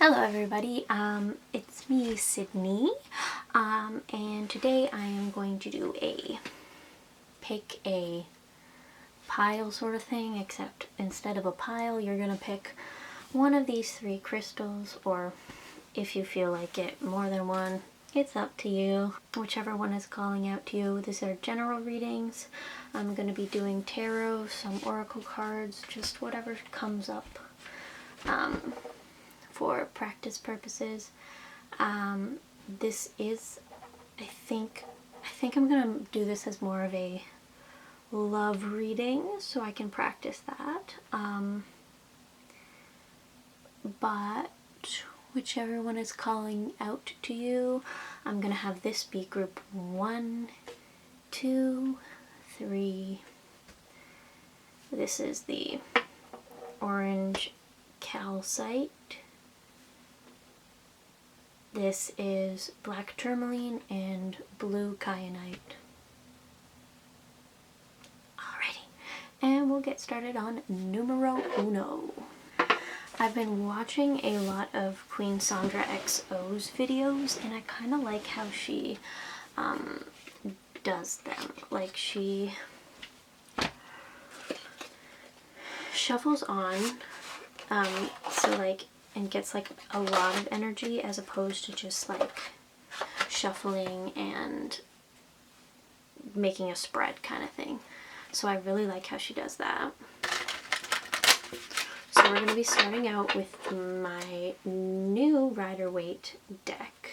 Hello everybody, it's me, Sydney, and today I am going to do a pick a pile sort of thing, except instead of a pile, you're going to pick one of these three crystals, or if you feel like it, more than one. It's up to you, whichever one is calling out to you. These are general readings. I'm going to be doing tarot, some oracle cards, just whatever comes up. For practice purposes. This is, I think I'm gonna do this as more of a love reading so I can practice that. But whichever one is calling out to you, I'm gonna have this be group 1, 2, 3. This is the orange calcite. This is black tourmaline and blue kyanite. Alrighty, and we'll get started on numero uno. I've been watching a lot of Queen Sandra XO's videos, and I kind of like how she does them. Like, she shuffles on, so like, and gets like a lot of energy as opposed to just like shuffling and making a spread kind of thing. So I really like how she does that. So we're going to be starting out with my new Rider-Waite deck,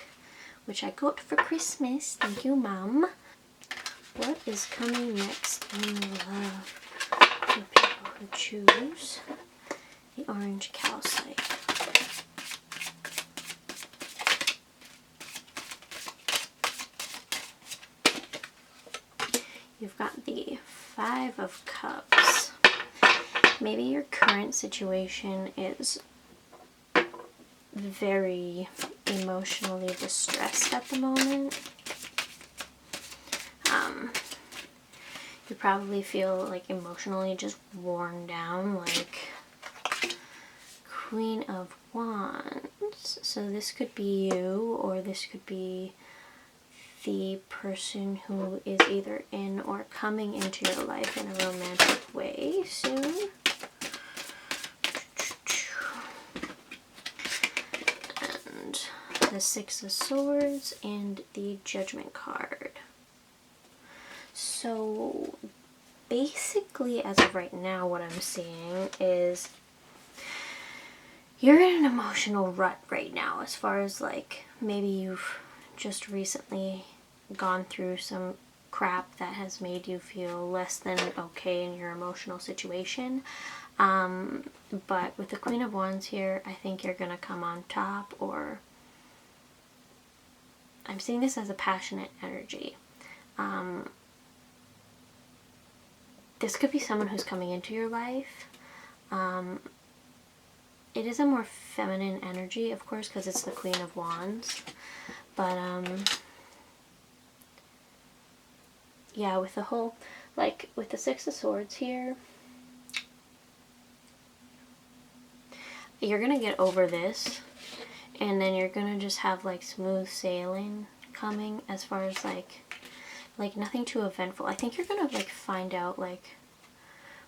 which I got for Christmas. Thank you, Mom. What is coming next in love for people who choose the orange calcite? You've got the 5 of Cups. Maybe your current situation is very emotionally distressed at the moment. You probably feel like emotionally just worn down, like Queen of Wands. So this could be you, or this could be the person who is either in or coming into your life in a romantic way soon. And the 6 of Swords and the Judgment card. So basically, as of right now, what I'm seeing is you're in an emotional rut right now, as far as like maybe you've just recently gone through some crap that has made you feel less than okay in your emotional situation. But with the Queen of Wands here, I think you're gonna come on top, or I'm seeing this as a passionate energy. This could be someone who's coming into your life. It is a more feminine energy, of course, because it's the Queen of Wands. But, yeah, with the whole, like, with the 6 of Swords here, you're going to get over this, and then you're going to just have, like, smooth sailing coming, as far as, like nothing too eventful. I think you're going to, like, find out, like,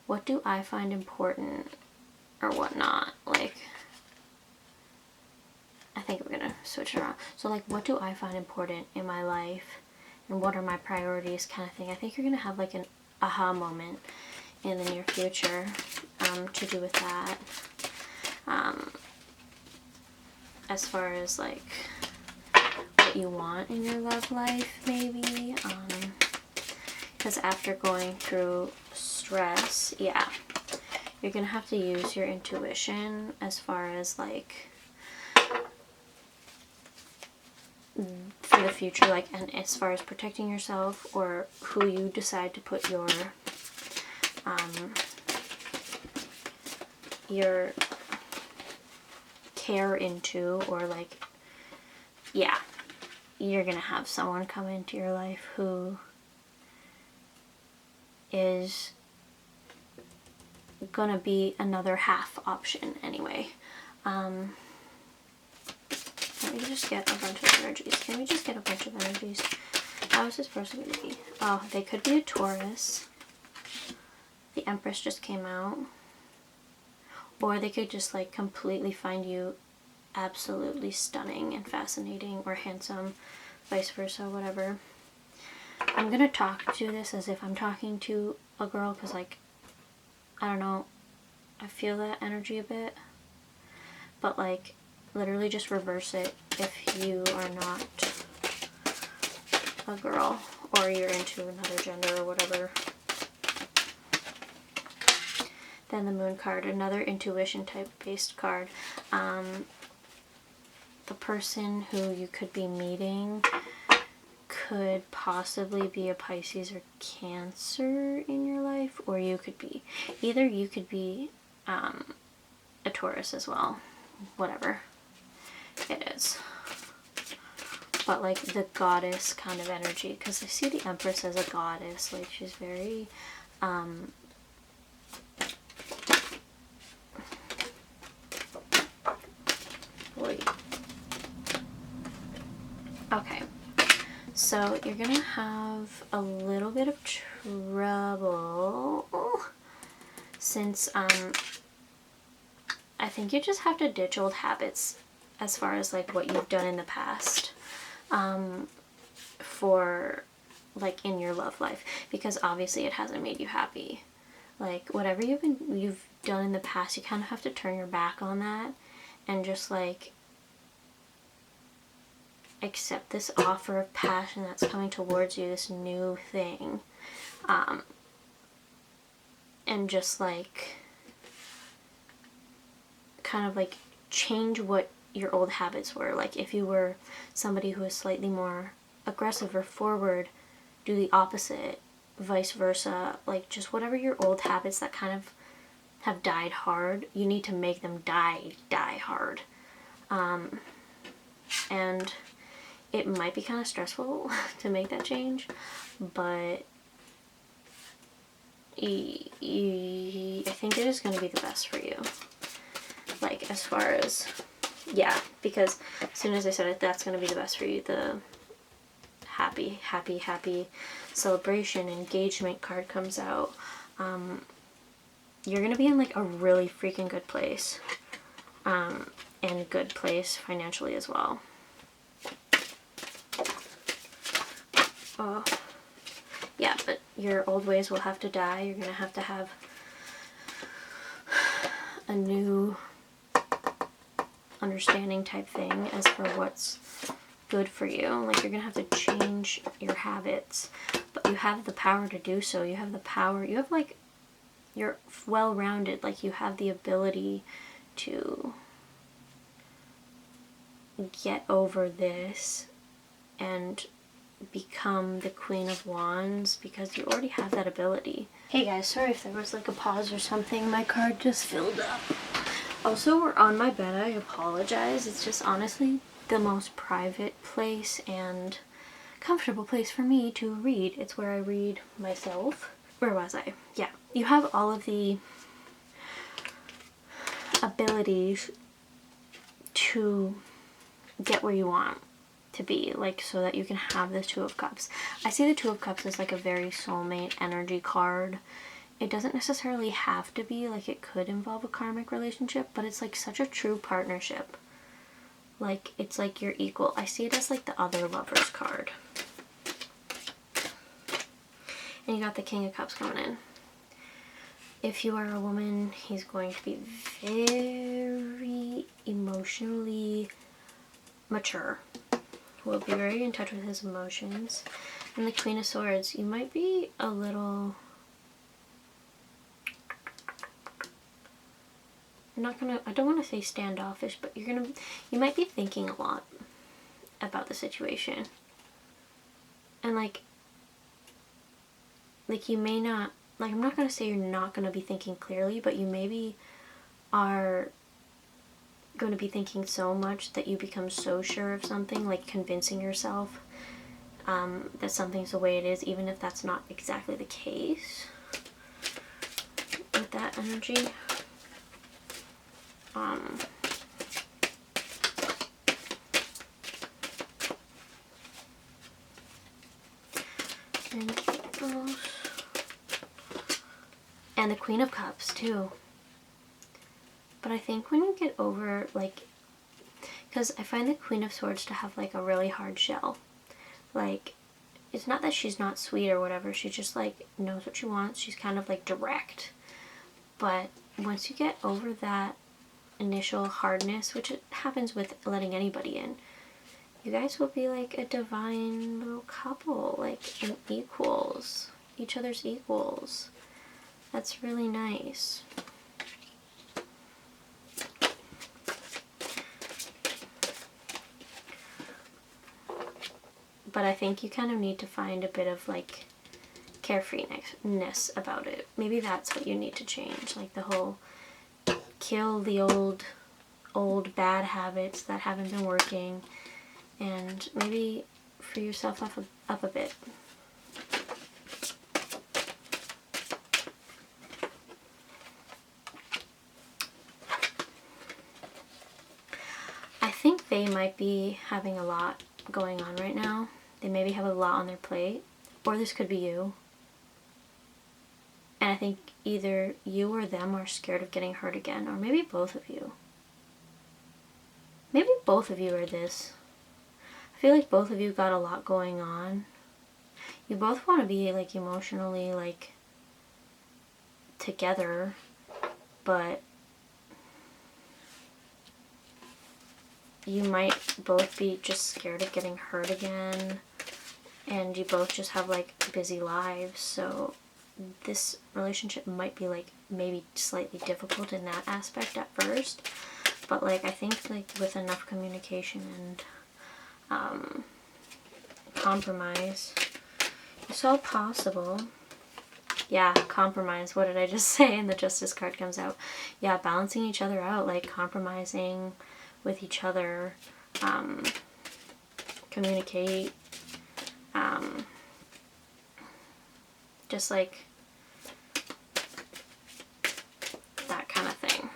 what do I find important, or what not. Like, I think we're going to switch it around. So, like, what do I find important in my life? And what are my priorities, kind of thing. I think you're going to have like an aha moment in the near future to do with that. As far as like what you want in your love life, maybe. Because after going through stress, yeah, you're going to have to use your intuition as far as like for the future, like, and as far as protecting yourself, or who you decide to put your care into, or like, yeah, you're gonna have someone come into your life who is gonna be another half option anyway. me just get a bunch of energies. Can we just get a bunch of energies? How is this person going to be? Oh, they could be a Taurus. The Empress just came out. Or they could just like completely find you absolutely stunning and fascinating or handsome, vice versa, whatever. I'm going to talk to this as if I'm talking to a girl because, like, I don't know, I feel that energy a bit. But, like, literally just reverse it if you are not a girl or you're into another gender or whatever. Then the Moon card, another intuition type based card. The person who you could be meeting could possibly be a Pisces or Cancer in your life, or you could be, either you could be a Taurus as well, whatever it is. But like the goddess kind of energy, because I see the Empress as a goddess, like she's very wait. Okay, so you're gonna have a little bit of trouble since I think you just have to ditch old habits as far as like what you've done in the past for like in your love life, because obviously it hasn't made you happy. Like whatever you've done in the past, you kind of have to turn your back on that and just like accept this offer of passion that's coming towards you, this new thing, and just like kind of like change what your old habits were. Like if you were somebody who was slightly more aggressive or forward, do the opposite, vice versa. Like just whatever your old habits that kind of have died hard, you need to make them die hard. And it might be kind of stressful to make that change, but I think it is going to be the best for you. Like as far as, yeah, because as soon as I said it, that's going to be the best for you. The happy celebration engagement card comes out. You're going to be in like a really freaking good place, and good place financially as well. Yeah, but your old ways will have to die. You're gonna have to have a new understanding type thing as for what's good for you. Like you're gonna have to change your habits, but you have the power to do so. You have the power, you have like, you're well-rounded, like you have the ability to get over this and become the Queen of Wands, because you already have that ability. Hey guys, sorry if there was like a pause or something. My card just filled up. Also, we're on my bed. I apologize. It's just honestly the most private place and comfortable place for me to read. It's where I read myself. Where was I? Yeah. You have all of the abilities to get where you want to be, like, so that you can have this Two of Cups. I see the Two of Cups as like a very soulmate energy card. It doesn't necessarily have to be, like, it could involve a karmic relationship, but it's like such a true partnership. Like, it's like you're equal. I see it as like the other Lovers card. And you got the King of Cups coming in. If you are a woman, he's going to be very emotionally mature. Will be very in touch with his emotions. And the Queen of Swords, you might be a little, I don't want to say standoffish, but you might be thinking a lot about the situation. And like you may not, like, I'm not going to say you're not going to be thinking clearly, but you maybe are going to be thinking so much that you become so sure of something, like convincing yourself that something's the way it is, even if that's not exactly the case with that energy. Anything else? And the Queen of Cups too. But I think when you get over, like, because I find the Queen of Swords to have like a really hard shell. Like, it's not that she's not sweet or whatever, she just like knows what she wants. She's kind of like direct. But once you get over that initial hardness, which it happens with letting anybody in, you guys will be like a divine little couple, like an equals, each other's equals. That's really nice. But I think you kind of need to find a bit of like carefreeness about it. Maybe that's what you need to change, like the whole kill the old bad habits that haven't been working, and maybe free yourself up a bit. I think they might be having a lot going on right now. They maybe have a lot on their plate, or this could be you. And I think either you or them are scared of getting hurt again, or maybe both of you. Maybe both of you are this. I feel like both of you got a lot going on. You both want to be like emotionally like together, but you might both be just scared of getting hurt again, and you both just have like busy lives, so this relationship might be like maybe slightly difficult in that aspect at first, but like I think like with enough communication and compromise, it's all possible. Yeah, compromise. What did I just say? And the Justice card comes out. Yeah, balancing each other out, like compromising with each other, communicate, just like that kind of thing,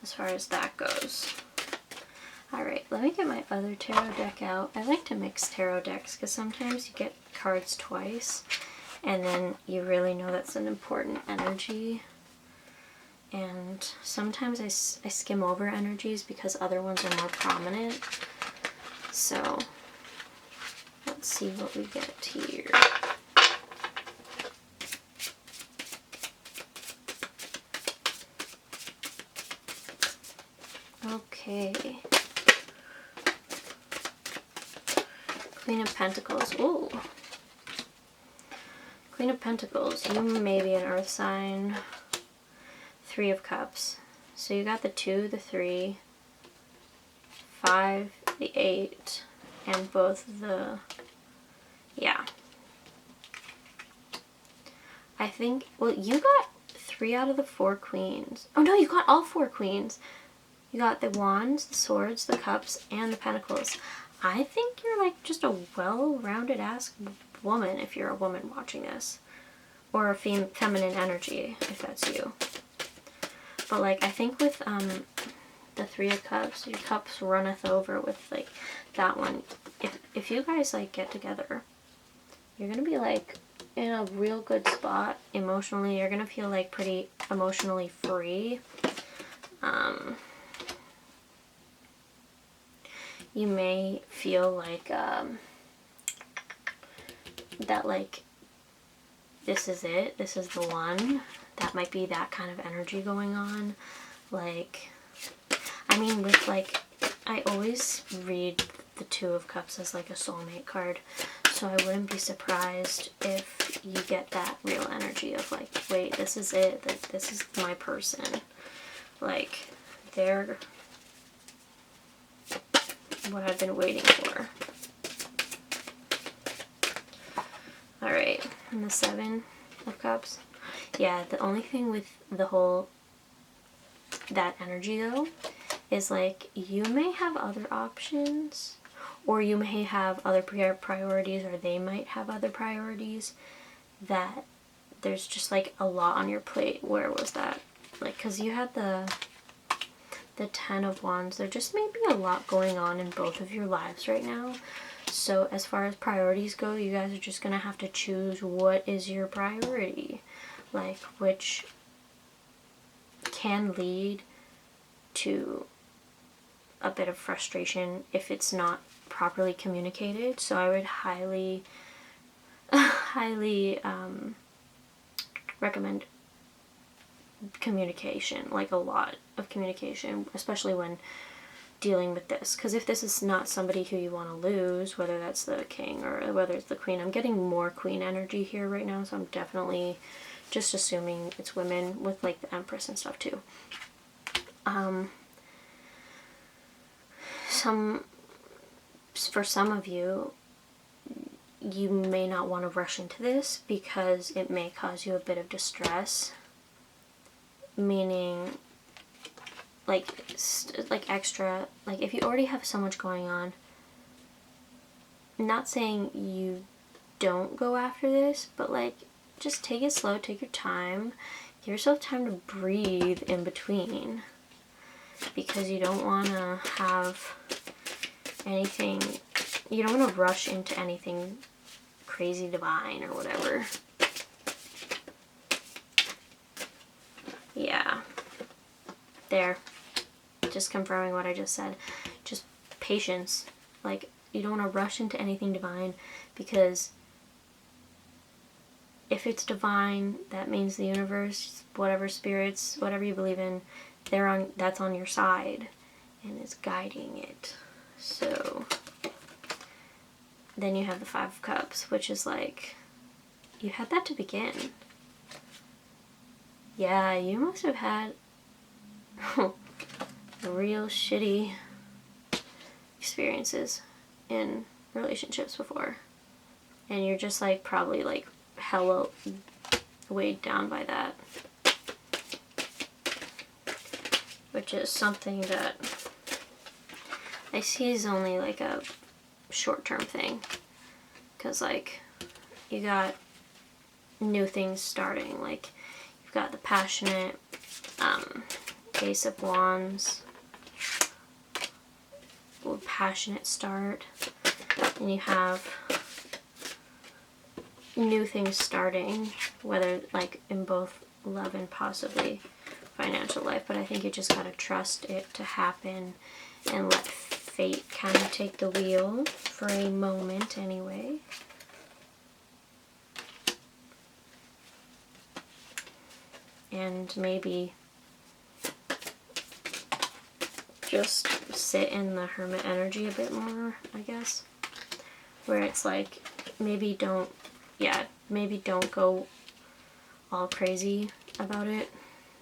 as far as that goes. Alright, let me get my other tarot deck out. I like to mix tarot decks because sometimes you get cards twice and then you really know that's an important energy. And sometimes I skim over energies because other ones are more prominent. So let's see what we get here. Okay. Queen of Pentacles. Ooh. Queen of Pentacles. You may be an earth sign. Three of Cups. So you got the 2, the 3, 5, the 8, and both the... Yeah. I think... Well, you got 3 out of the 4 queens. Oh no, you got all 4 queens. You got the Wands, the Swords, the Cups, and the Pentacles. I think you're like just a well-rounded ass woman if you're a woman watching this. Or a feminine energy if that's you. But like I think with the 3 of Cups, your cups runneth over with like that one. If you guys like get together, you're gonna be like in a real good spot emotionally. You're gonna feel like pretty emotionally free. You may feel like that like this is it, this is the one. That might be that kind of energy going on. Like, I mean, with like, I always read the 2 of Cups as like a soulmate card. So I wouldn't be surprised if you get that real energy of like, wait, this is it, this is my person. Like, they're what I've been waiting for. Alright, and the 7 of Cups. Yeah, the only thing with the whole, that energy though, is like, you may have other options, or you may have other priorities, or they might have other priorities, that there's just like a lot on your plate. Where was that? Like, because you had the the Ten of Wands, there just may be a lot going on in both of your lives right now. So as far as priorities go, you guys are just going to have to choose what is your priority. Like, which can lead to a bit of frustration if it's not properly communicated. So I would highly recommend communication, like a lot of communication, especially when dealing with this. Because if this is not somebody who you want to lose, whether that's the king or whether it's the queen, I'm getting more queen energy here right now, so I'm definitely just assuming it's women with like the Empress and stuff too. For some of you, you may not want to rush into this because it may cause you a bit of distress, meaning like extra, like if you already have so much going on, not saying you don't go after this, but like just take it slow, take your time, give yourself time to breathe in between, because you don't want to have anything, you don't want to rush into anything crazy divine or whatever. Yeah. There. Just confirming what I just said. Just patience. Like, you don't want to rush into anything divine, because if it's divine, that means the universe, whatever spirits, whatever you believe in, that's on your side and is guiding it. So then you have the Five of Cups, which is like, you had that to begin. Yeah, you must have had real shitty experiences in relationships before. And you're just like probably like hella weighed down by that. Which is something that I see is only like a short-term thing. Because like you got new things starting. Like you've got the passionate Ace of Wands. Passionate start. And you have new things starting, whether like in both love and possibly financial life, but I think you just gotta trust it to happen and let fate kind of take the wheel for a moment anyway. And maybe just sit in the Hermit energy a bit more, I guess, where it's like maybe don't go all crazy about it,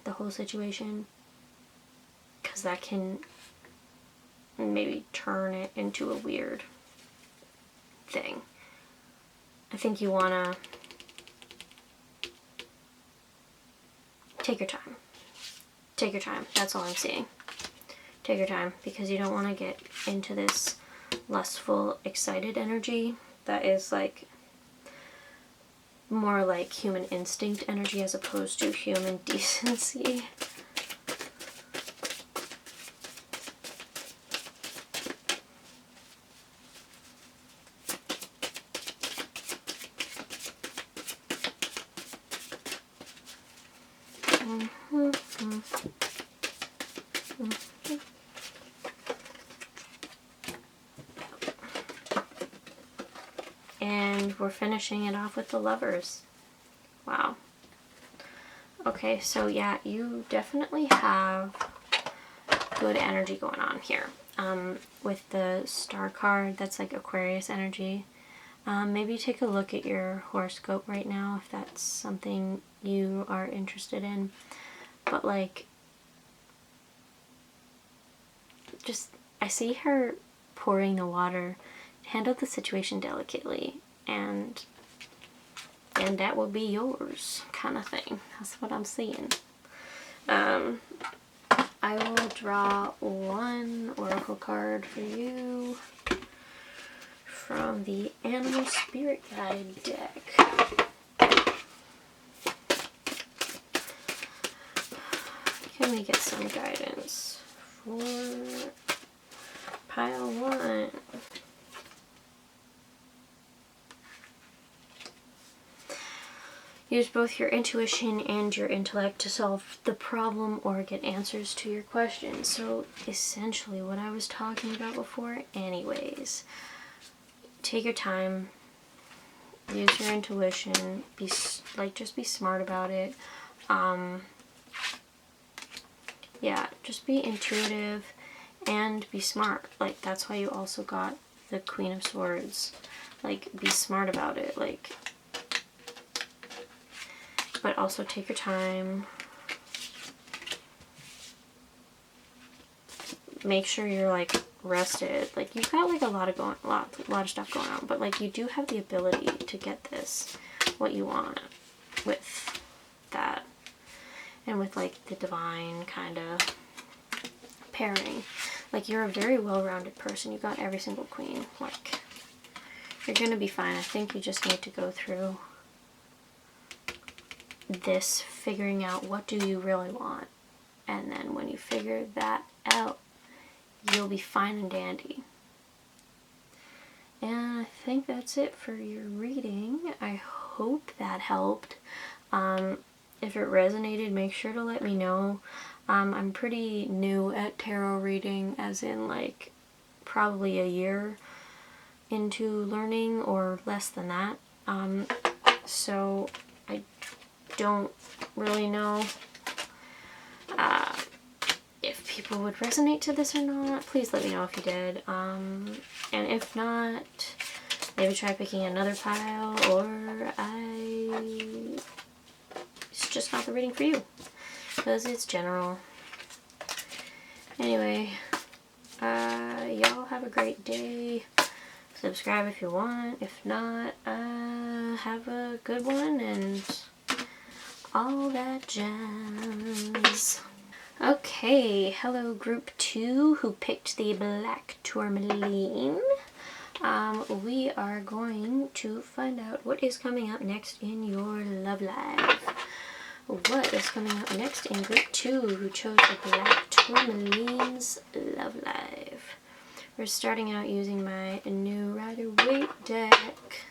the whole situation, because that can maybe turn it into a weird thing. I think you want to take your time. Take your time. That's all I'm seeing. Take your time, because you don't want to get into this lustful, excited energy that is like more like human instinct energy as opposed to human decency. And we're finishing it off with the Lovers. Wow. Okay, so yeah, you definitely have good energy going on here. With the Star card, that's like Aquarius energy. Maybe take a look at your horoscope right now if that's something you are interested in. But like, just, I see her pouring the water. Handle the situation delicately, and that will be yours, kind of thing. That's what I'm seeing. I will draw one oracle card for you from the Animal Spirit Guide deck. Can we get some guidance for pile 1. Use both your intuition and your intellect to solve the problem or get answers to your questions. So essentially what I was talking about before anyways. Take your time. Use your intuition. Just be smart about it. Yeah, just be intuitive and be smart. Like, that's why you also got the Queen of Swords. Like, be smart about it. Like, but also take your time. Make sure you're like rested. Like, you've got like a lot of stuff going on, but like you do have the ability to get this what you want with that, and with like the divine kind of pairing. Like, you're a very well-rounded person. You got every single queen. Like, you're gonna be fine. I think you just need to go through this figuring out what do you really want, and then when you figure that out, you'll be fine and dandy. And I think that's it for your reading. I hope that helped. If it resonated, make sure to let me know. I'm pretty new at tarot reading, as in like probably a year into learning or less than that. So I don't really know if people would resonate to this or not. Please let me know if you did. And if not, maybe try picking another pile, or it's just not the reading for you, because it's general. Anyway, y'all have a great day. Subscribe if you want. If not, have a good one and all that jazz. Okay, hello group 2 who picked the black tourmaline. We are going to find out what is coming up next in your love life. What is coming up next in group 2 who chose the black tourmaline's love life? We're starting out using my new Rider-Waite deck.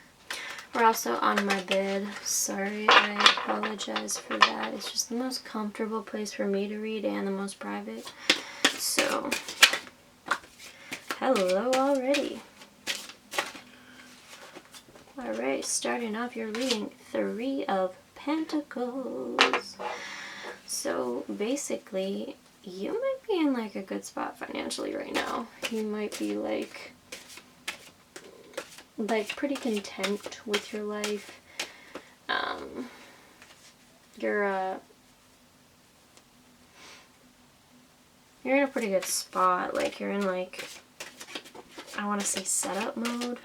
We're also on my bed. Sorry, I apologize for that. It's just the most comfortable place for me to read and the most private. So, hello already. Alright, starting off your reading, 3 of Pentacles. So, basically, you might be in like a good spot financially right now. You might be like pretty content with your life. You're in a pretty good spot. Like, you're in like, I want to say setup mode.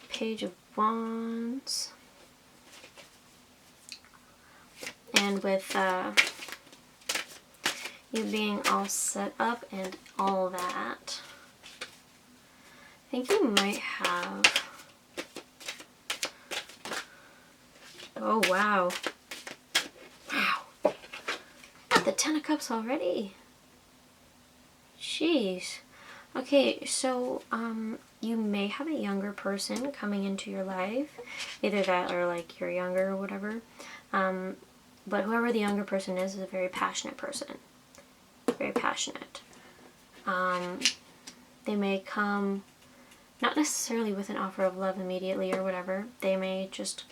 Page of Wands. And with you being all set up and all that, I think you might have, oh wow, wow, got the 10 of Cups already. Jeez. Okay, so you may have a younger person coming into your life, either that or like you're younger or whatever, but whoever the younger person is a very passionate person, very passionate. They may come not necessarily with an offer of love immediately or whatever. They may just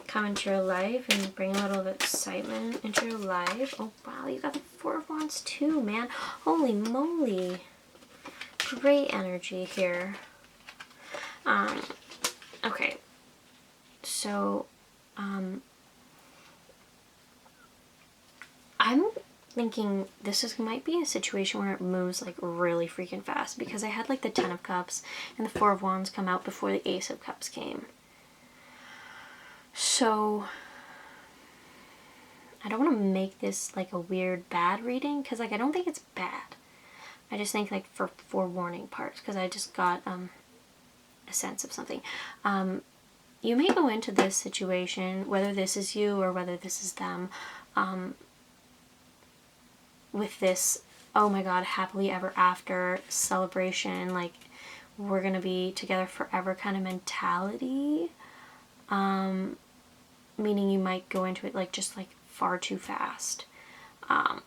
come into your life and bring a little excitement into your life. Oh wow, you got the 4 of Wands too, man. Holy moly. Great energy here. Okay. So, I'm thinking this might be a situation where it moves like really freaking fast, because I had like the 10 of Cups and the 4 of Wands come out before the Ace of Cups came. So I don't want to make this like a weird bad reading, because like I don't think it's bad. I just think like for forewarning parts, because I just got a sense of something. You may go into this situation, whether this is you or whether this is them, with this, oh my god, happily ever after celebration, like we're gonna be together forever kind of mentality. Meaning you might go into it like just like far too fast. And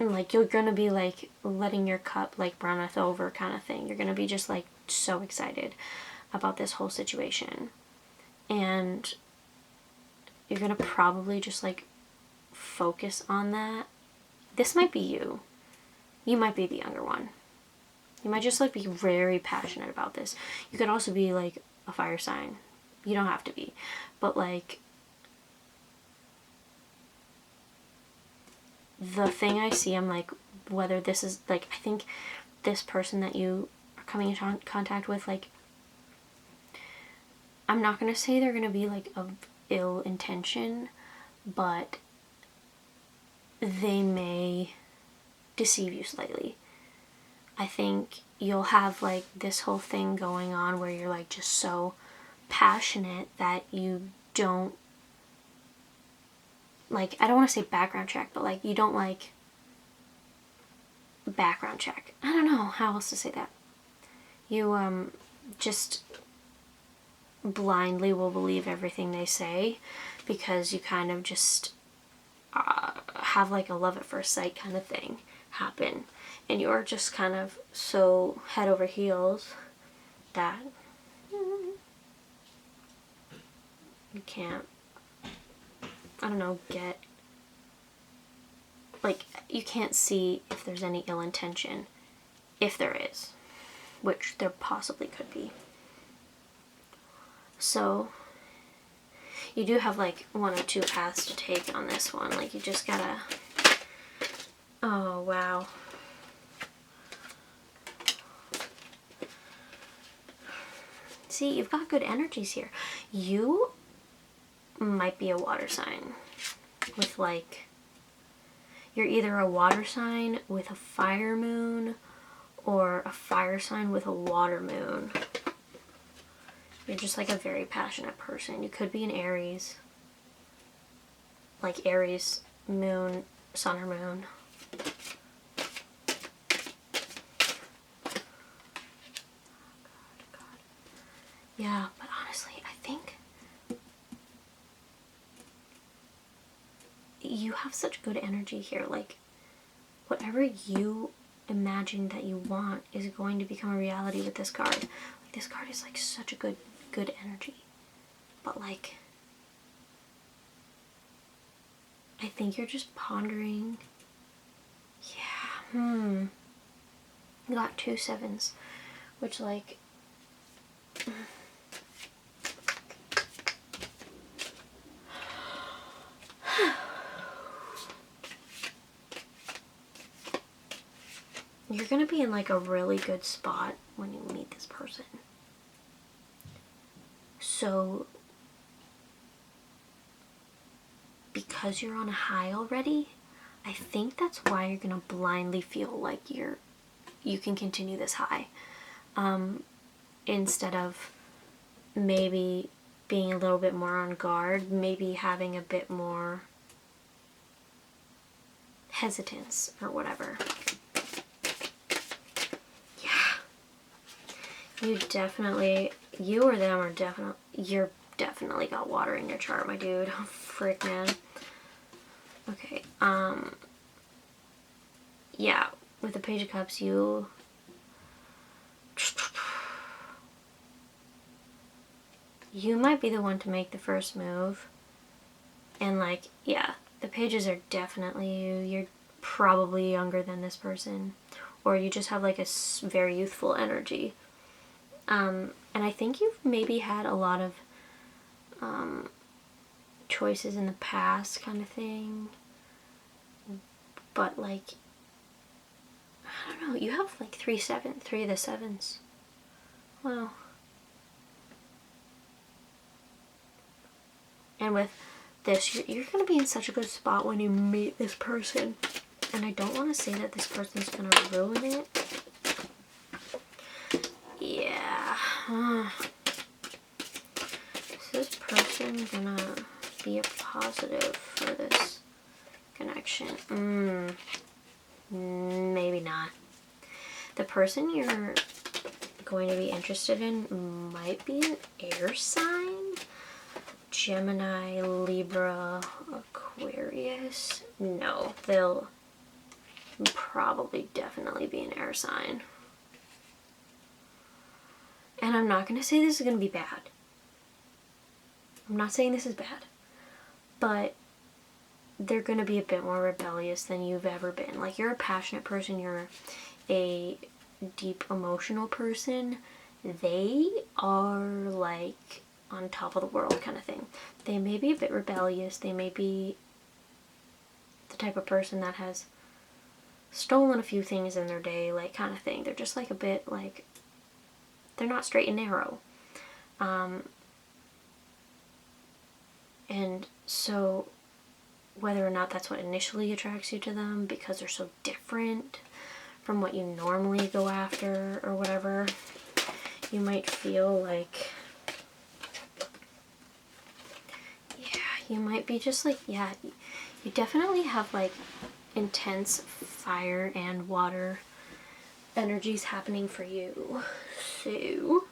like you're gonna be like letting your cup like runneth over kind of thing. You're gonna be just like so excited about this whole situation. And you're gonna probably just like focus on that. This might be you. You might be the younger one. You might just like be very passionate about this. You could also be like a fire sign. You don't have to be. But like the thing I see, I'm like, whether this is like, I think this person that you are coming into contact with, like, I'm not going to say they're going to be like of ill intention, but they may deceive you slightly. I think you'll have like this whole thing going on where you're like just so passionate that you don't, like, I don't want to say background check, but like you don't like background check. I don't know how else to say that. You just blindly will believe everything they say because you kind of just have like a love at first sight kind of thing happen, and you're just kind of so head over heels that you can't, I don't know, get, like, you can't see if there's any ill intention, if there is, which there possibly could be. So you do have like one or two paths to take on this one. Like you just gotta, oh wow. See, you've got good energies here. You might be a water sign with like, you're either a water sign with a fire moon or a fire sign with a water moon. You're just like a very passionate person. You could be an Aries. Like Aries, moon, sun or moon. God. Yeah, but honestly, I think you have such good energy here. Like, whatever you imagine that you want is going to become a reality with this card. Like, this card is like such a good energy. But like, I think you're just pondering. Yeah, You got 2 7s, which like, you're gonna be in like a really good spot when you meet this person. So because you're on a high already, I think that's why you're gonna blindly feel like you can continue this high, instead of maybe being a little bit more on guard, maybe having a bit more hesitance or whatever. You definitely, you or them are definitely, you're definitely got water in your chart, my dude. Frick, man. Okay, yeah, with the Page of Cups, you might be the one to make the first move. And like, yeah, the Pages are definitely you. You're probably younger than this person. Or you just have like a very youthful energy. And I think you've maybe had a lot of choices in the past kind of thing. But like, I don't know, you have like 3 of the 7s. Wow. And with this, you're going to be in such a good spot when you meet this person. And I don't want to say that this person's going to ruin it. Yeah. Is this person gonna be a positive for this connection. Maybe not. The person you're going to be interested in might be an air sign. Gemini, Libra, Aquarius. No, they'll probably definitely be an air sign. And I'm not going to say this is going to be bad. I'm not saying this is bad. But they're going to be a bit more rebellious than you've ever been. Like, you're a passionate person, you're a deep emotional person. They are like on top of the world kind of thing. They may be a bit rebellious. They may be the type of person that has stolen a few things in their day, like, kind of thing. They're just like a bit like, they're not straight and narrow. And so whether or not that's what initially attracts you to them because they're so different from what you normally go after or whatever, you might feel like, you might be just like, you definitely have like intense fire and water energies happening for you. So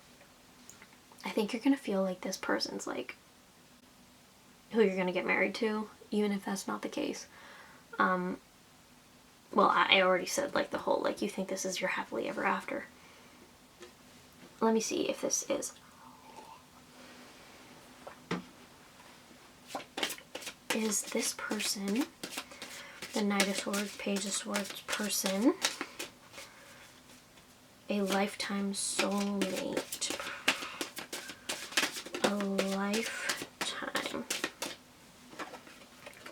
I think you're gonna feel like this person's like who you're gonna get married to, even if that's not the case. Well, I already said like the whole, like, you think this is your happily ever after. Let me see if this is. Is this person, the Knight of Swords, Page of Swords person, a lifetime soulmate? A lifetime.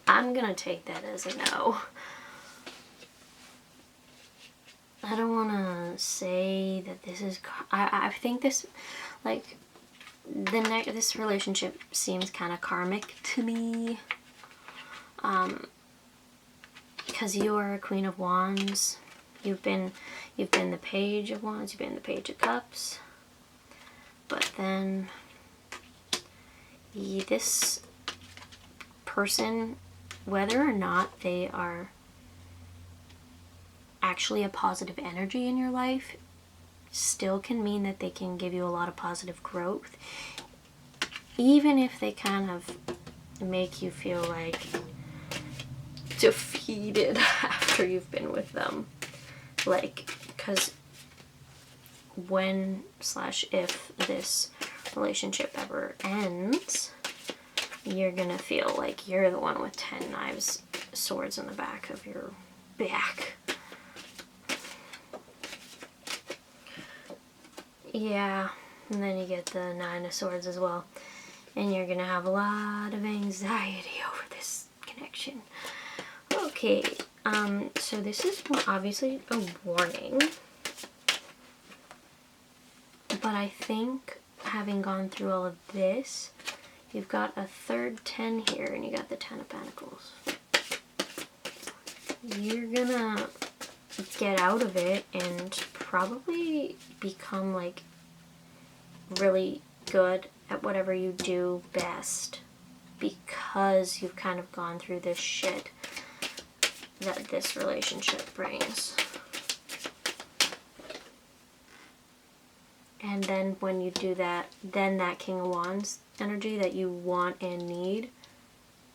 I'm gonna take that as a no. I don't want to say that this is. I think this, like, this relationship seems kind of karmic to me. Because you are a Queen of Wands. You've been the Page of Wands. You've been the Page of Cups. But then this person, whether or not they are actually a positive energy in your life, still can mean that they can give you a lot of positive growth, even if they kind of make you feel like defeated after you've been with them. Like, because when/if this relationship ever ends, you're gonna feel like you're the one with 10 knives, swords in the back of your back. Yeah, and then you get the 9 of Swords as well. And you're gonna have a lot of anxiety over this connection. Okay, so this is obviously a warning. But I think having gone through all of this, you've got a third 10 here, and you got the 10 of Pentacles. You're gonna get out of it and probably become like really good at whatever you do best, because you've kind of gone through this shit that this relationship brings. And then when you do that, then that King of Wands energy that you want and need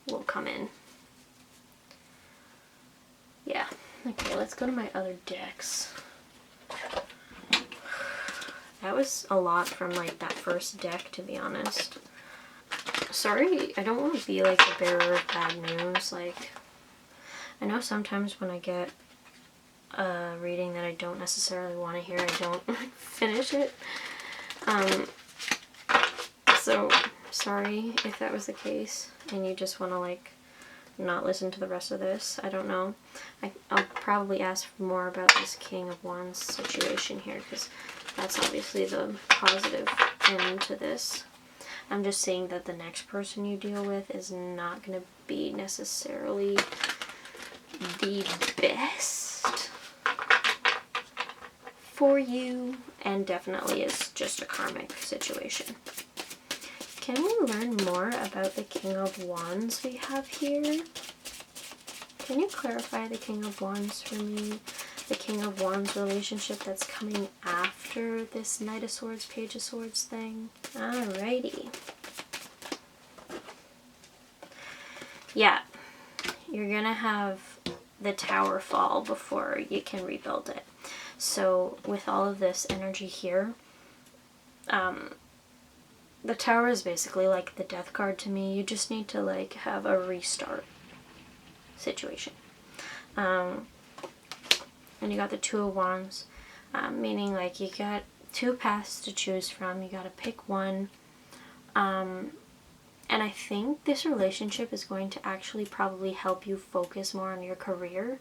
will come in. Yeah. Okay, let's go to my other decks. That was a lot from like that first deck, to be honest. Sorry, I don't want to be like the bearer of bad news. Like, I know sometimes when I get a reading that I don't necessarily want to hear, I don't finish it. So sorry if that was the case and you just want to like not listen to the rest of this. I don't know. I'll probably ask more about this King of Wands situation here, because that's obviously the positive end to this. I'm just saying that the next person you deal with is not going to be necessarily the best for you, and definitely is just a karmic situation. Can we learn more about the King of Wands we have here? Can you clarify the King of Wands for me? The King of Wands relationship that's coming after this Knight of Swords, Page of Swords thing. Alrighty. Yeah, you're gonna have the tower fall before you can rebuild it. So with all of this energy here, the tower is basically like the death card to me. You just need to like have a restart situation. And you got the Two of Wands, meaning like you got two paths to choose from. You got to pick one. And I think this relationship is going to actually probably help you focus more on your career,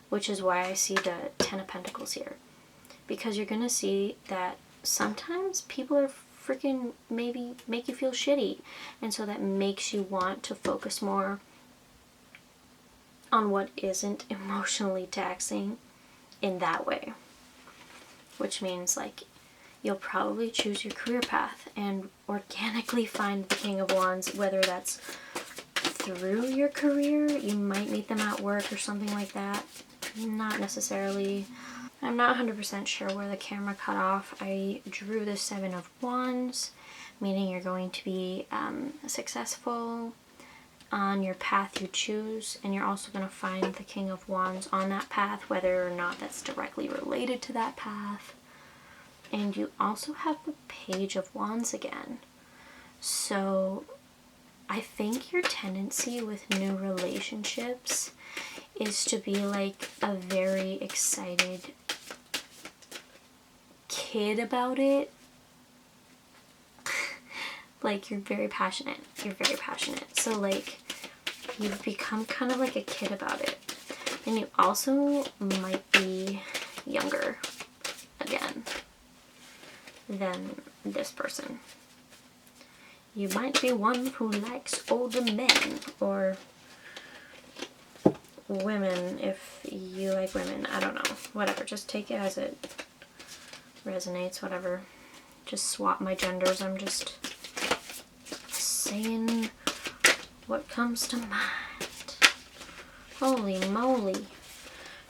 which is why I see the Ten of Pentacles here. Because you're going to see that sometimes people are freaking maybe make you feel shitty. And so that makes you want to focus more on what isn't emotionally taxing in that way. Which means like you'll probably choose your career path and organically find the King of Wands, whether that's through your career, you might meet them at work or something like that. Not necessarily. I'm not 100% sure where the camera cut off. I drew the Seven of Wands, meaning you're going to be successful on your path you choose, and you're also going to find the King of Wands on that path, whether or not that's directly related to that path. And you also have the Page of Wands again. So I think your tendency with new relationships is to be like a very excited kid about it. Like you're very passionate. You're very passionate. So like you've become kind of like a kid about it. And you also might be younger again than this person. You might be one who likes older men or women if you like women. I don't know. Whatever. Just take it as it resonates. Whatever. Just swap my genders. I'm just saying what comes to mind. Holy moly.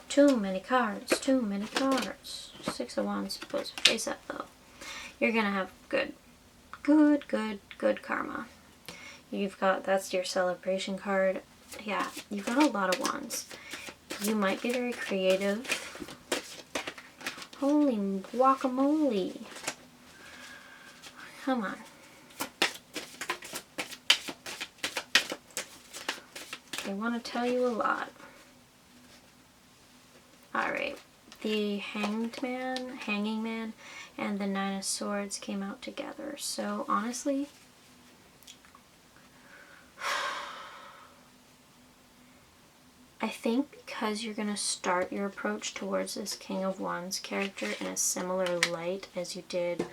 Too many cards. Too many cards. Six of Wands was face up though. You're gonna have good karma. You've got, that's your celebration card. Yeah, you've got a lot of wands. You might be very creative. Holy guacamole. Come on. They want to tell you a lot. Alright. The Hanging Man, and the Nine of Swords came out together. So honestly, I think because you're going to start your approach towards this King of Wands character in a similar light as you did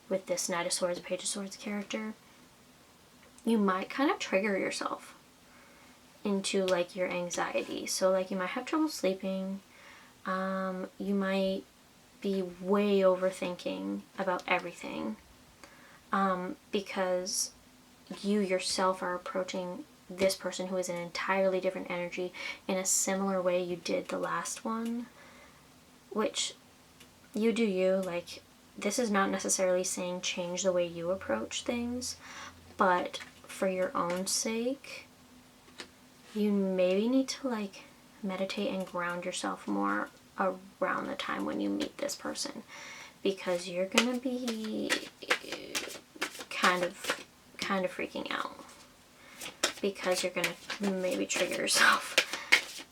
with this Knight of Swords, Page of Swords character, you might kind of trigger yourself into like your anxiety. So like you might have trouble sleeping. You might be way overthinking about everything because you yourself are approaching this person who is an entirely different energy in a similar way you did the last one, which you do you. Like, this is not necessarily saying change the way you approach things, but for your own sake, you maybe need to like meditate and ground yourself more around the time when you meet this person, because you're gonna be kind of freaking out because you're gonna maybe trigger yourself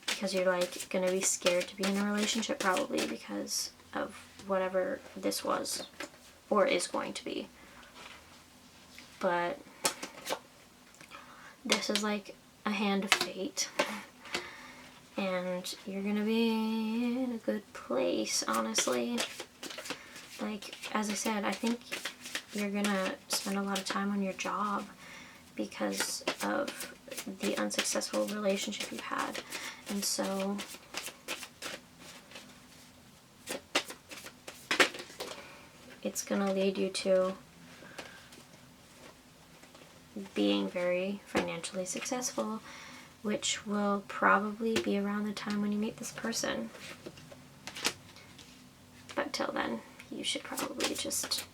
because you're like gonna be scared to be in a relationship probably because of whatever this was or is going to be. But this is like a hand of fate. And you're gonna be in a good place, honestly. Like, as I said, I think you're gonna spend a lot of time on your job because of the unsuccessful relationship you've had. And so it's gonna lead you to being very financially successful which will probably be around the time when you meet this person. But till then, you should probably just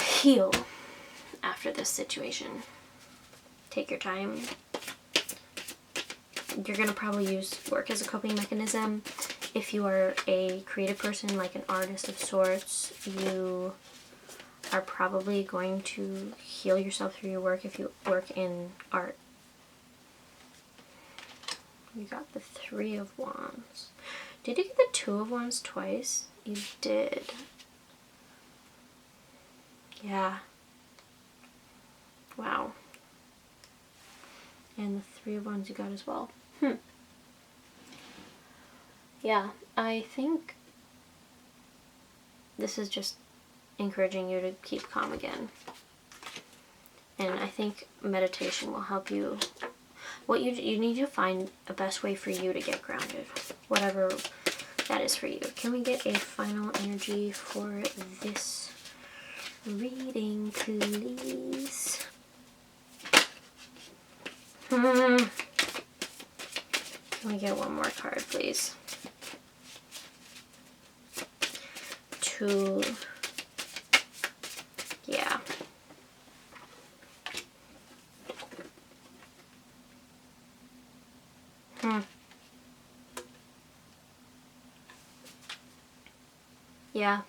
heal after this situation. Take your time. You're going to probably use work as a coping mechanism. If you are a creative person, like an artist of sorts, you are probably going to heal yourself through your work if you work in art. You got the 3 of Wands. Did you get the 2 of Wands twice? You did. Yeah. Wow. And the 3 of Wands you got as well. Yeah, I think this is just encouraging you to keep calm again. And I think meditation will help you. What you need to find a best way for you to get grounded, whatever that is for you. Can we get a final energy for this reading, please? Can we get one more card, please? 2. Yeah. Yeah.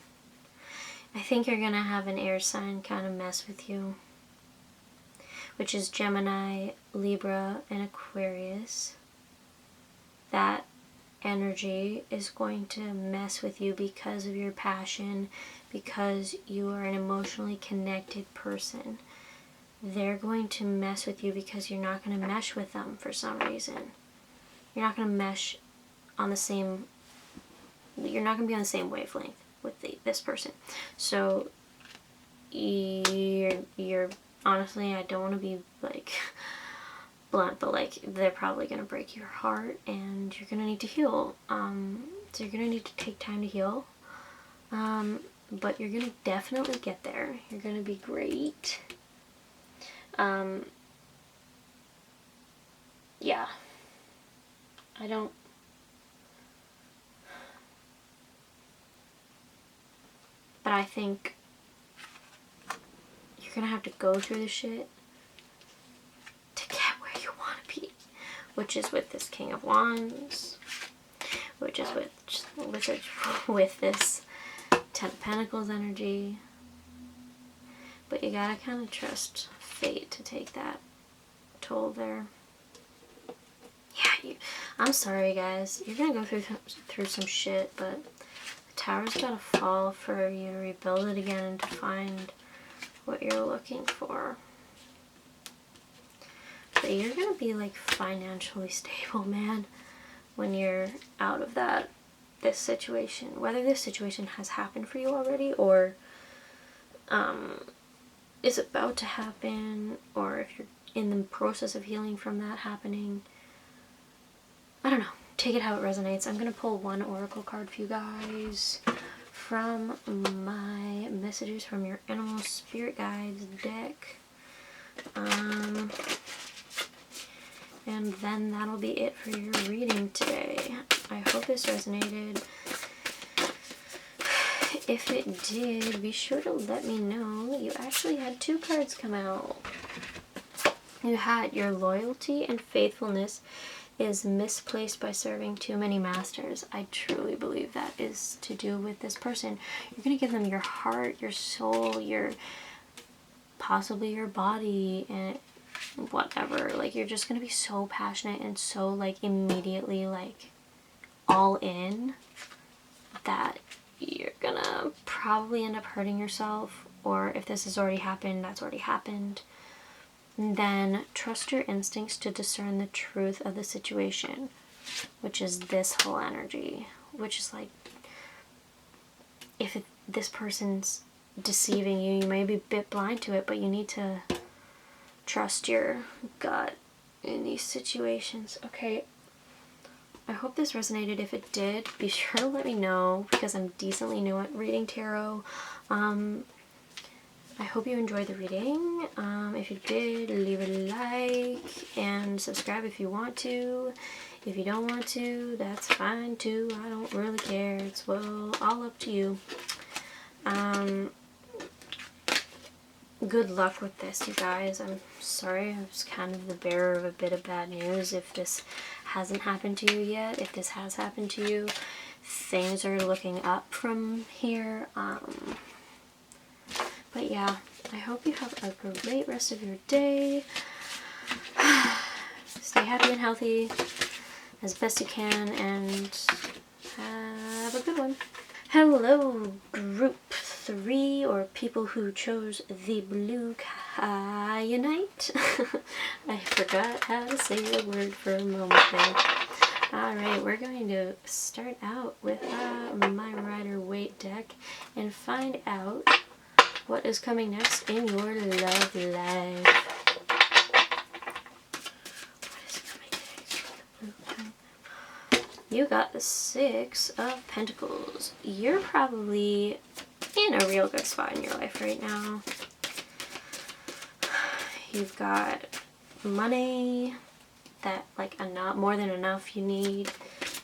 I think you're gonna have an air sign kind of mess with you, which is Gemini, Libra, and Aquarius. That energy is going to mess with you because of your passion, because you are an emotionally connected person. They're going to mess with you because you're not going to mesh with them for some reason. You're not going to mesh on the same, you're not going to be on the same wavelength with this person. So you're honestly, I don't want to be like blunt, but like they're probably going to break your heart and you're going to need to heal. So you're going to need to take time to heal. But you're going to definitely get there. You're going to be great. Yeah. But I think you're going to have to go through the shit to get where you want to be, which is with this King of Wands, which is with this 10 of Pentacles energy. But you gotta kind of trust fate to take that toll there. Yeah, I'm sorry guys, you're gonna go through some shit, but the tower's gotta fall for you to rebuild it again and to find what you're looking for. But you're gonna be like financially stable, man, when you're out of this situation. Whether this situation has happened for you already or is about to happen, or if you're in the process of healing from that happening. I don't know. Take it how it resonates. I'm going to pull one oracle card for you guys from my Messages from Your Animal Spirit Guides deck. And then that'll be it for your reading today. I hope this resonated. If it did, be sure to let me know. You actually had 2 cards come out. You had your loyalty and faithfulness is misplaced by serving too many masters. I truly believe that is to do with this person. You're going to give them your heart, your soul, possibly your body, and whatever. Like, you're just going to be so passionate and so, like, immediately, like, all in that you're gonna probably end up hurting yourself, or if this has already happened, that's already happened. Then trust your instincts to discern the truth of the situation, which is this whole energy, which is like, if this person's deceiving you, you may be a bit blind to it, but you need to trust your gut in these situations. Okay, I hope this resonated. If it did, be sure to let me know, because I'm decently new at reading tarot. I hope you enjoyed the reading. If you did, leave a like and subscribe if you want to. If you don't want to, that's fine too. I don't really care. It's, well, all up to you. Good luck with this, you guys. I'm sorry, I was kind of the bearer of a bit of bad news. If this hasn't happened to you yet, if this has happened to you, things are looking up from here. But yeah, I hope you have a great rest of your day. Stay happy and healthy as best you can, and have a good one. Hello, group 3, or people who chose the blue Kyanite. I forgot how to say the word for a moment there. Alright, we're going to start out with my Rider Waite deck and find out what is coming next in your love life. You got the 6 of Pentacles. You're probably in a real good spot in your life right now. You've got money that, like, more than enough you need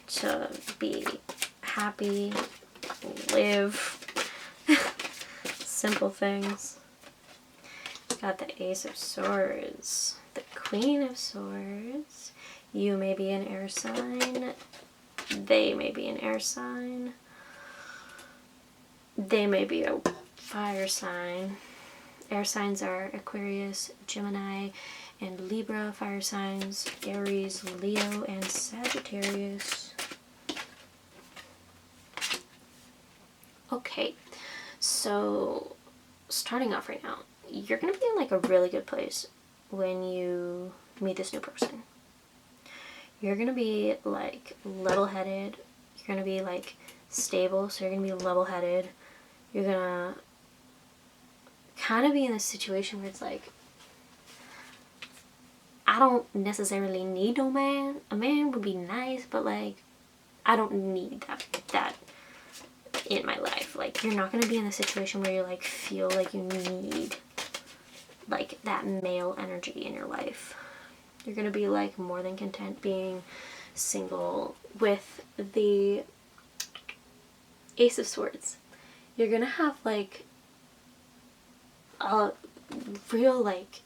to be happy, live. Simple things. Got the Ace of Swords, the Queen of Swords. You may be an air sign. They may be an air sign. They may be a fire sign. Air signs are Aquarius, Gemini, and Libra. Fire signs, Aries, Leo, and Sagittarius. Okay, so starting off right now, you're going to be in like a really good place when you meet this new person. You're going to be like level-headed. You're going to be like stable, so you're going to be level-headed. You're going to kind of be in a situation where it's like, I don't necessarily need no man. A man would be nice, but like, I don't need that in my life. Like, you're not going to be in a situation where you like feel like you need like that male energy in your life. You're going to be like more than content being single. With the Ace of Swords, you're going to have like a real like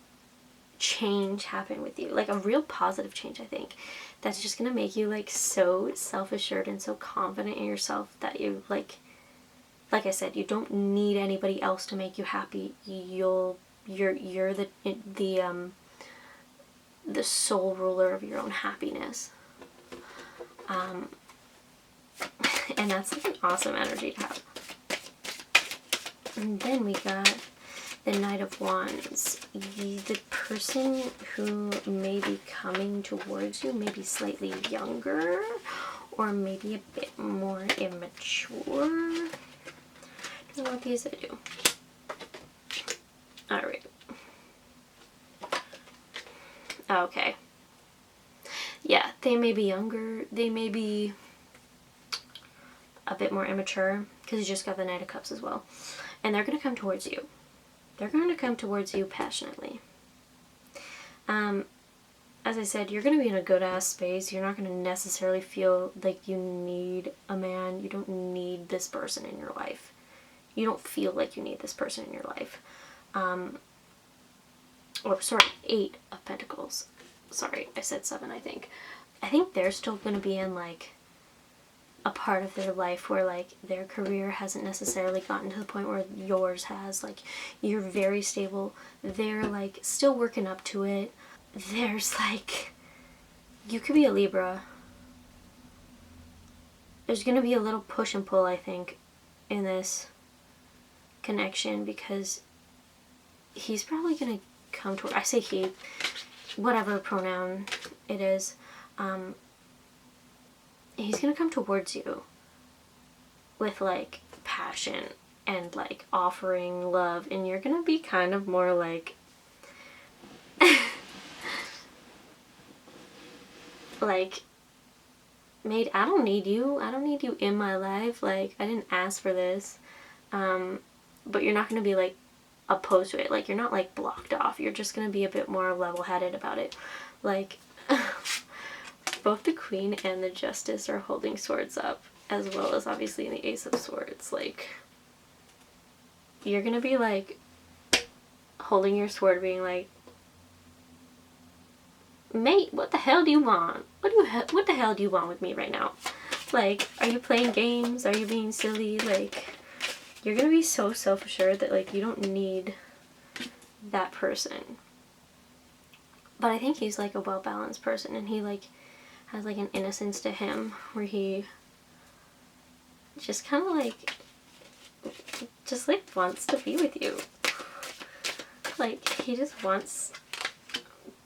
change happen with you. Like a real positive change, I think. That's just going to make you like so self-assured and so confident in yourself that you like I said, you don't need anybody else to make you happy. You're the sole ruler of your own happiness. And that's like an awesome energy to have. And then we got the Knight of Wands. The person who may be coming towards you may be slightly younger or maybe a bit more immature. I don't know what these I do. Alright. Okay. Yeah, they may be younger. They may be a bit more immature because you just got the Knight of Cups as well. And they're going to come towards you. They're going to come towards you passionately. As I said, you're going to be in a good-ass space. You're not going to necessarily feel like you need a man. You don't need this person in your life. You don't feel like you need this person in your life. Or, sorry, 8 of Pentacles. Sorry, I said 7, I think. I think they're still going to be in, like, a part of their life where, like, their career hasn't necessarily gotten to the point where yours has. Like, you're very stable. They're, like, still working up to it. There's, like, you could be a Libra. There's going to be a little push and pull, I think, in this connection, because he's probably going to come toward, I say he, whatever pronoun it is, he's going to come towards you with, like, passion and, like, offering love, and you're going to be kind of more like, like, mate, I don't need you in my life, like, I didn't ask for this, but you're not going to be, like, opposed to it. Like, you're not like blocked off. You're just gonna be a bit more level-headed about it. Like, both the Queen and the Justice are holding swords up, as well as obviously the Ace of Swords. Like, you're gonna be like holding your sword being like, mate, what the hell do you want? What the hell do you want with me right now? Like, are you playing games? Are you being silly? Like, you're gonna be so self-assured that like you don't need that person. But I think he's like a well-balanced person, and he like has like an innocence to him where he just kind of like wants to be with you. Like, he just wants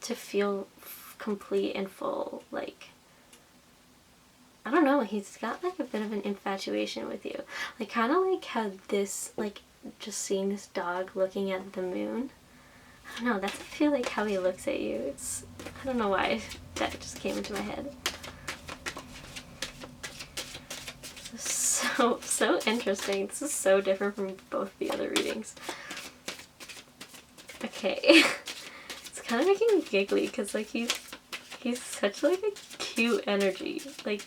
to feel complete and full. Like, I don't know, he's got like a bit of an infatuation with you. Like, kind of like how this, like, just seeing this dog looking at the moon. I don't know, that's, I feel like how he looks at you. It's, I don't know why that just came into my head. So interesting. This is so different from both the other readings. Okay. It's kind of making me giggly because like he's such like a cute energy. Like,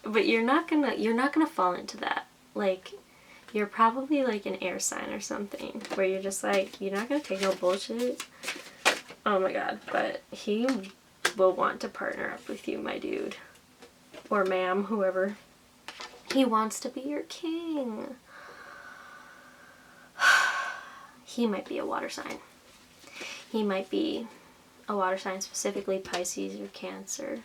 but you're not gonna fall into that. Like, you're probably like an air sign or something where you're just like, you're not gonna take no bullshit. Oh my god, but he will want to partner up with you, my dude. Or ma'am, whoever. He wants to be your king. He might be a water sign. He might be a water sign, specifically Pisces or Cancer.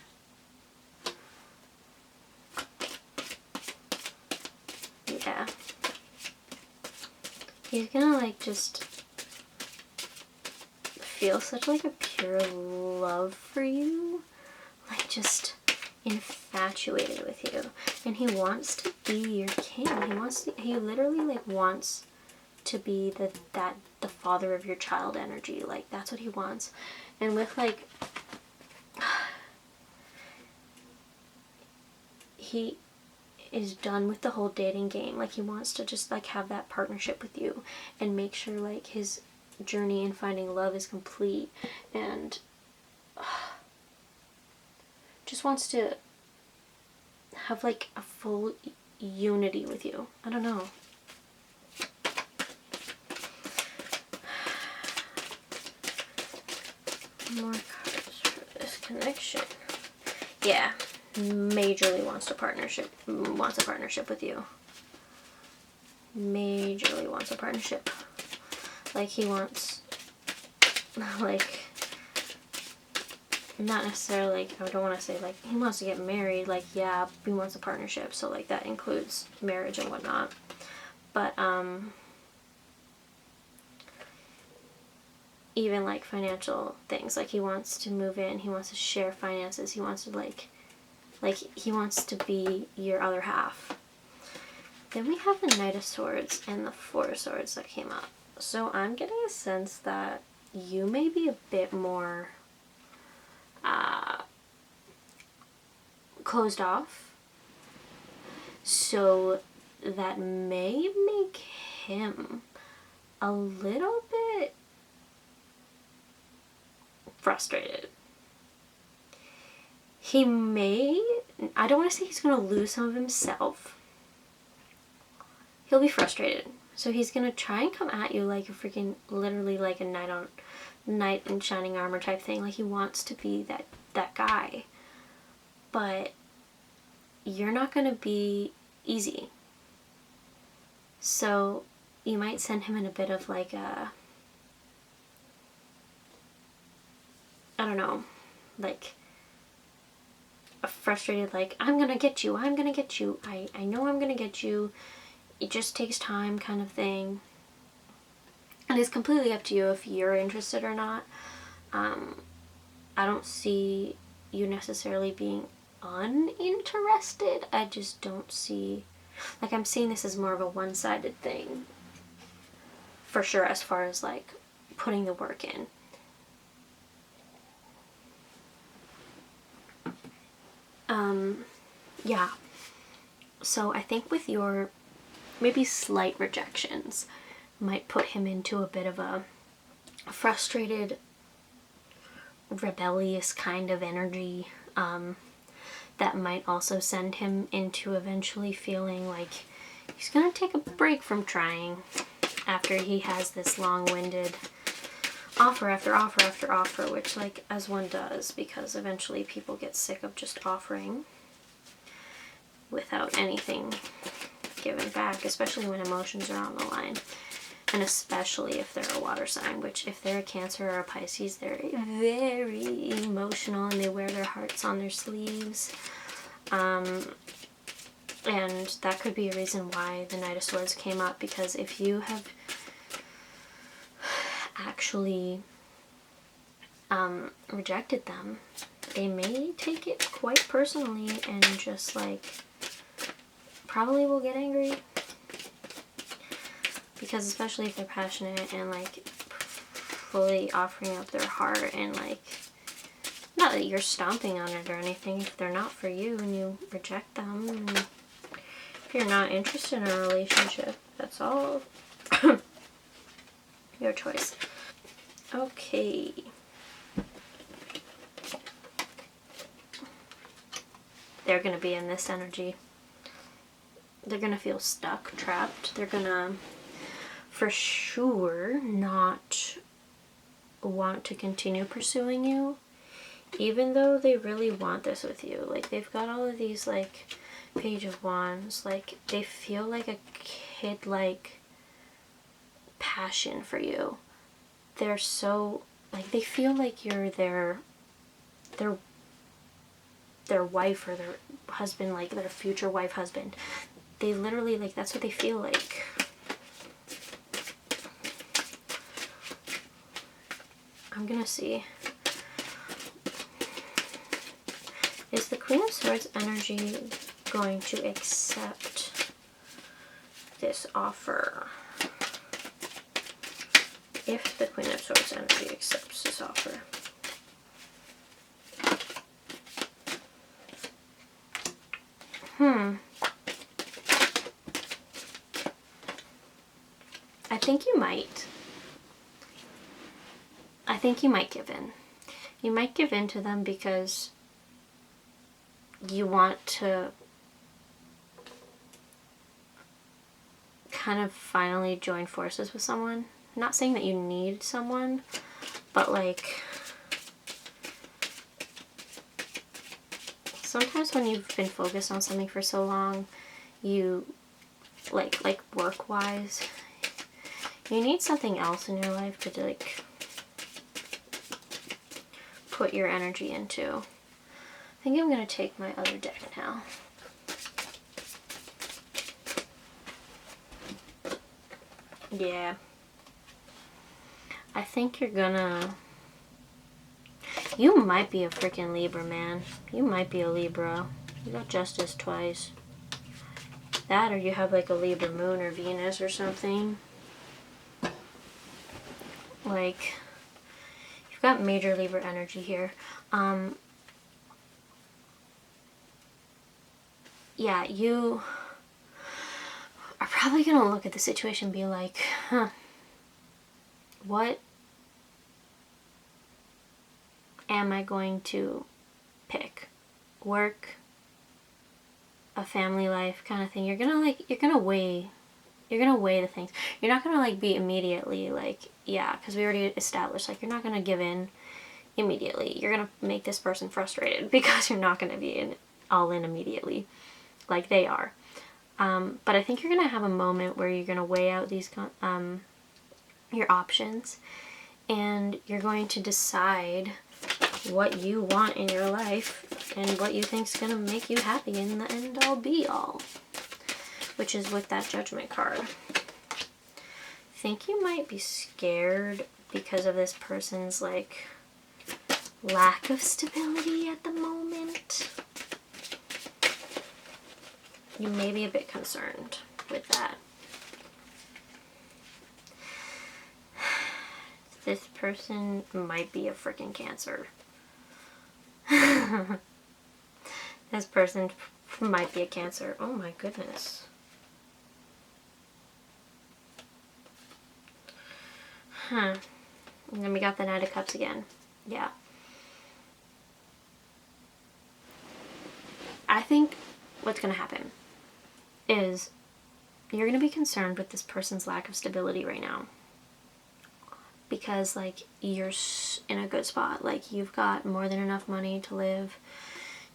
Yeah. He's gonna like just feel such like a pure love for you. Like, just infatuated with you, and he wants to be your king. He literally like wants to be the father of your child energy. Like, that's what he wants. And with like, he is done with the whole dating game. Like, he wants to just like have that partnership with you and make sure like his journey in finding love is complete, and just wants to have like a full unity with you. I don't know. More cards for this connection. Yeah, majorly wants a partnership with you. Majorly wants a partnership. Like, he wants, like, not necessarily like, I don't want to say like he wants to get married. Like, yeah, he wants a partnership, so like that includes marriage and whatnot. But even like financial things, like he wants to move in, he wants to share finances, he wants to like he wants to be your other half. Then we have the Knight of Swords and the Four of Swords that came up. So I'm getting a sense that you may be a bit more closed off, so that may make him a little bit frustrated. He may, I don't want to say he's going to lose some of himself. He'll be frustrated. So he's going to try and come at you like a freaking, literally like a knight in shining armor type thing. Like, he wants to be that guy. But you're not going to be easy. So you might send him in a bit of like a, I don't know, like a frustrated like, I'm gonna get you, I know I'm gonna get you, it just takes time kind of thing. And it's completely up to you if you're interested or not. I don't see you necessarily being uninterested. I just don't see, like, I'm seeing this as more of a one-sided thing for sure, as far as like putting the work in. Yeah, so I think with your maybe slight rejections, might put him into a bit of a frustrated, rebellious kind of energy. That might also send him into eventually feeling like he's gonna take a break from trying after he has this long-winded offer after offer after offer, which, like, as one does, because eventually people get sick of just offering without anything given back, especially when emotions are on the line. And especially if they're a water sign, which if they're a Cancer or a Pisces, they're very emotional and they wear their hearts on their sleeves. And that could be a reason why the Knight of Swords came up, because if you have actually rejected them, they may take it quite personally and just, like, probably will get angry. Because especially if they're passionate and, like, fully offering up their heart, and, like, not that you're stomping on it or anything, if they're not for you and you reject them, and if you're not interested in a relationship, that's all your choice. Okay. They're gonna be in this energy. They're gonna feel stuck, trapped. They're gonna, for sure, not want to continue pursuing you, even though they really want this with you. Like, they've got all of these, like, Page of Wands. Like, they feel like a kid-like passion for you. They're so, like, they feel like you're their wife or their husband, like their future wife, husband. They literally, like, that's what they feel like. I'm gonna see. Is the Queen of Swords energy going to accept this offer? If the Queen of Swords energy accepts this offer. I think you might. I think you might give in. You might give in to them because you want to kind of finally join forces with someone. I'm not saying that you need someone, but, like, sometimes when you've been focused on something for so long, you, like work-wise, you need something else in your life to, like, put your energy into. I think I'm going to take my other deck now. Yeah. I think you're gonna... You might be a freaking Libra, man. You might be a Libra. You got Justice twice. That, or you have, like, a Libra moon or Venus or something. Like, you've got major Libra energy here. Yeah, you are probably going to look at the situation and be like, huh, what am I going to pick? Work, a family life kind of thing. You're going to weigh the things. You're not going to, like, be immediately, like, yeah, because we already established, like, you're not going to give in immediately. You're going to make this person frustrated because you're not going to be all in immediately like they are. But I think you're going to have a moment where you're going to weigh out these your options, and you're going to decide what you want in your life and what you think's going to make you happy in the end all be all, which is with that Judgment card. I think you might be scared because of this person's, like, lack of stability at the moment. You may be a bit concerned with that. This person might be a freaking Cancer. This person might be a Cancer. Oh my goodness. Huh. And then we got the Knight of Cups again. Yeah. I think what's going to happen is you're going to be concerned with this person's lack of stability right now. Because, like, you're in a good spot. Like, you've got more than enough money to live.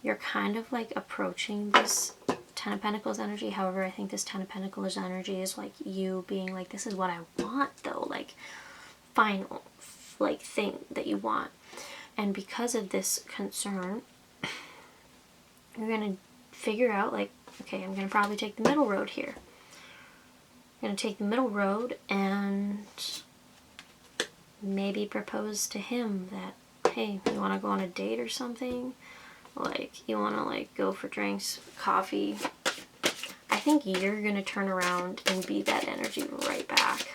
You're kind of, like, approaching this Ten of Pentacles energy. However, I think this Ten of Pentacles energy is, like, you being like, this is what I want, though. Like, final, like, thing that you want. And because of this concern, you're going to figure out, like, okay, I'm going to probably take the middle road here. I'm going to take the middle road and maybe propose to him that, hey, you want to go on a date or something? Like, you want to, like, go for drinks, coffee. I think you're going to turn around and be that energy right back.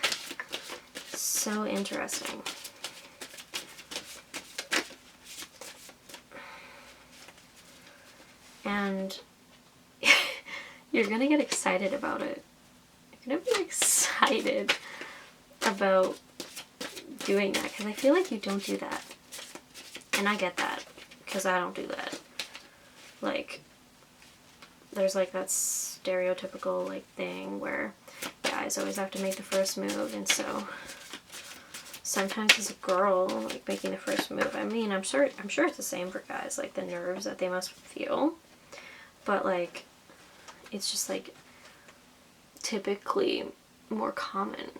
So interesting. And you're going to get excited about it. You're going to be excited about doing that, because I feel like you don't do that. And I get that, because I don't do that. Like, there's like that stereotypical like thing where guys always have to make the first move, and so sometimes as a girl, like, making the first move, I mean, I'm sure it's the same for guys, like the nerves that they must feel, but like, it's just like typically more common.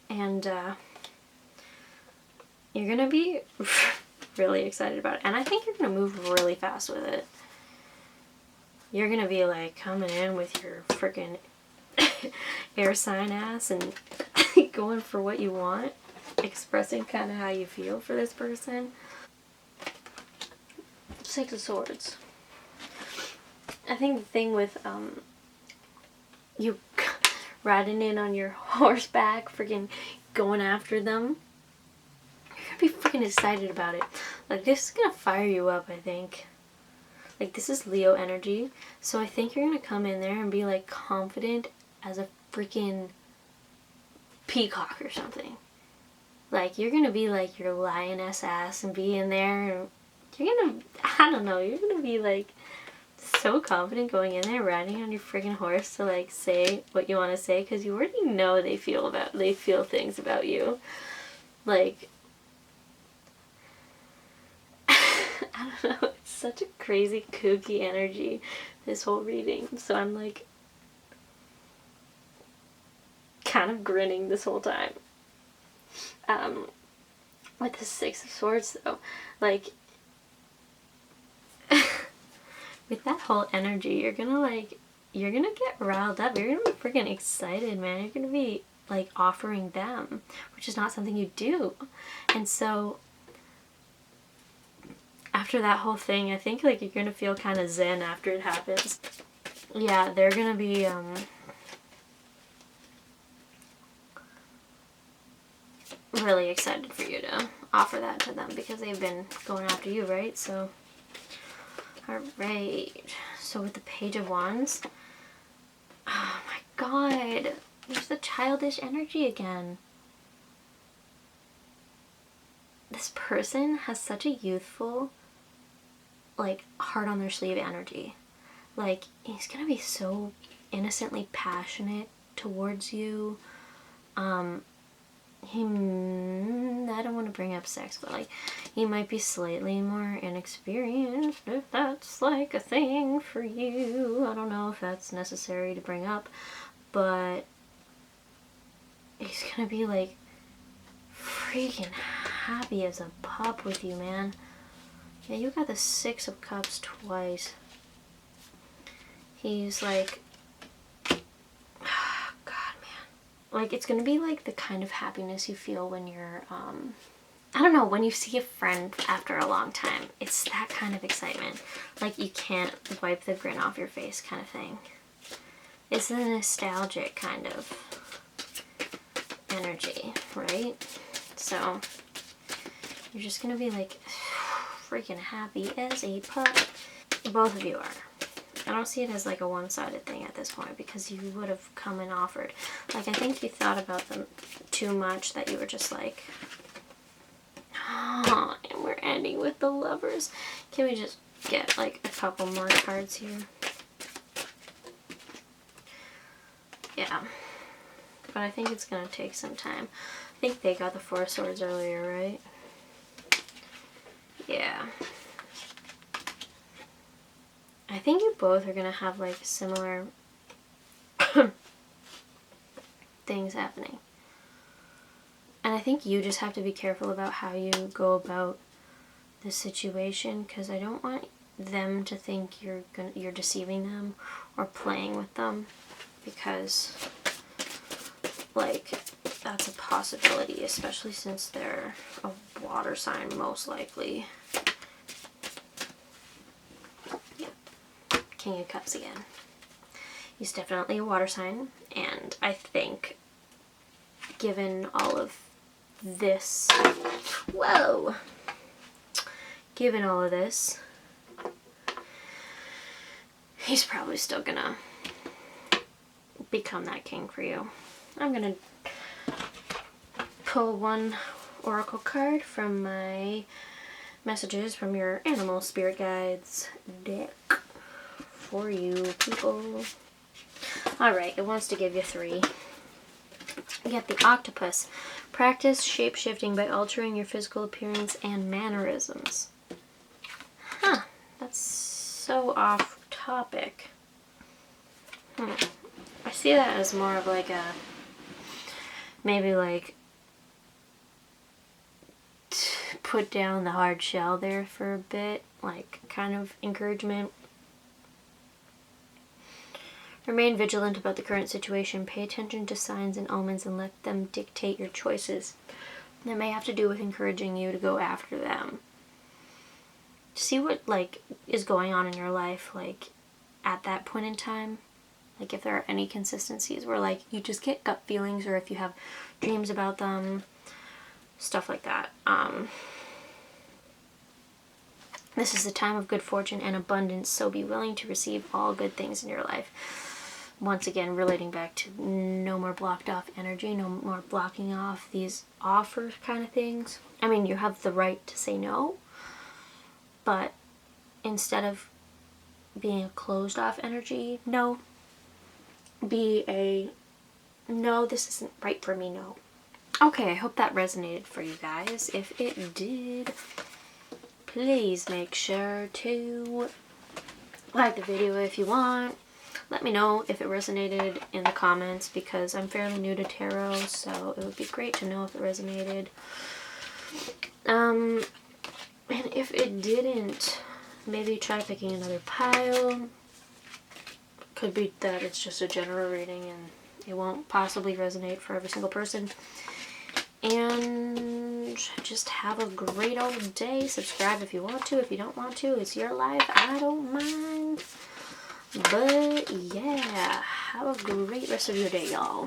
And you're gonna be really excited about it, and I think you're gonna move really fast with it. You're gonna be like coming in with your freaking air sign ass and going for what you want, expressing kind of how you feel for this person. Six of Swords. I think the thing with you riding in on your horseback, freaking going after them, you're gonna be freaking excited about it. Like, this is gonna fire you up, I think. Like, this is Leo energy, so I think you're gonna come in there and be like confident as a freaking peacock or something. Like, you're gonna be like your lioness ass and be in there, and you're gonna, I don't know, you're gonna be like so confident going in there, riding on your freaking horse to like say what you want to say, because you already know they feel things about you. Like, I don't know, it's such a crazy kooky energy, this whole reading. So I'm like kind of grinning this whole time. With the Six of Swords though, like with that whole energy, you're gonna get riled up. You're gonna be freaking excited, man. You're gonna be like offering them, which is not something you do. And so after that whole thing, I think like you're gonna feel kind of zen after it happens. Yeah, they're gonna be really excited for you to offer that to them, because they've been going after you, right? So alright, so with the Page of Wands, oh my god, there's the childish energy again. This person has such a youthful, like, heart on their sleeve energy. Like, he's gonna be so innocently passionate towards you. I don't want to bring up sex, but like, he might be slightly more inexperienced, if that's like a thing for you. I don't know if that's necessary to bring up, but he's gonna be like freaking happy as a pup with you, man. Yeah, you got the Six of Cups twice. He's like, like, it's gonna be like the kind of happiness you feel when you're, I don't know, when you see a friend after a long time. It's that kind of excitement. Like, you can't wipe the grin off your face kind of thing. It's a nostalgic kind of energy, right? So, you're just gonna be like freaking happy as a pup. Both of you are. I don't see it as like a one-sided thing at this point because you would have come and offered. Like, I think you thought about them too much that you were just like, oh, and we're ending with the Lovers. Can we just get like a couple more cards here? Yeah. But I think it's going to take some time. I think they got the Four of Swords earlier, right? Yeah. I think you both are going to have like similar things happening. And I think you just have to be careful about how you go about the situation, because I don't want them to think you're deceiving them or playing with them, because like that's a possibility, especially since they're a water sign most likely. Yeah. King of Cups again. He's definitely a water sign, and I think given all of this, whoa, given all of this, he's probably still gonna become that king for you. I'm gonna pull one oracle card from my messages from your animal spirit guides deck for you people. Alright, it wants to give you 3. You get the octopus. Practice shape-shifting by altering your physical appearance and mannerisms. Huh, that's so off topic. I see that as more of like a, maybe like put down the hard shell there for a bit, like kind of encouragement. Remain vigilant about the current situation. Pay attention to signs and omens and let them dictate your choices. That may have to do with encouraging you to go after them. See what like is going on in your life like at that point in time. Like if there are any consistencies where like you just get gut feelings, or if you have dreams about them, stuff like that. This is a time of good fortune and abundance, so be willing to receive all good things in your life. Once again, relating back to no more blocked off energy, no more blocking off these offers kind of things. I mean, you have the right to say no, but instead of being a closed off energy, no, be a no, this isn't right for me, no. Okay, I hope that resonated for you guys. If it did, please make sure to like the video if you want. Let me know if it resonated in the comments, because I'm fairly new to tarot, so it would be great to know if it resonated. And if it didn't, maybe try picking another pile. Could be that it's just a general reading and it won't possibly resonate for every single person. And just have a great old day. Subscribe if you want to. If you don't want to, it's your life. I don't mind. But yeah, have a great rest of your day, y'all.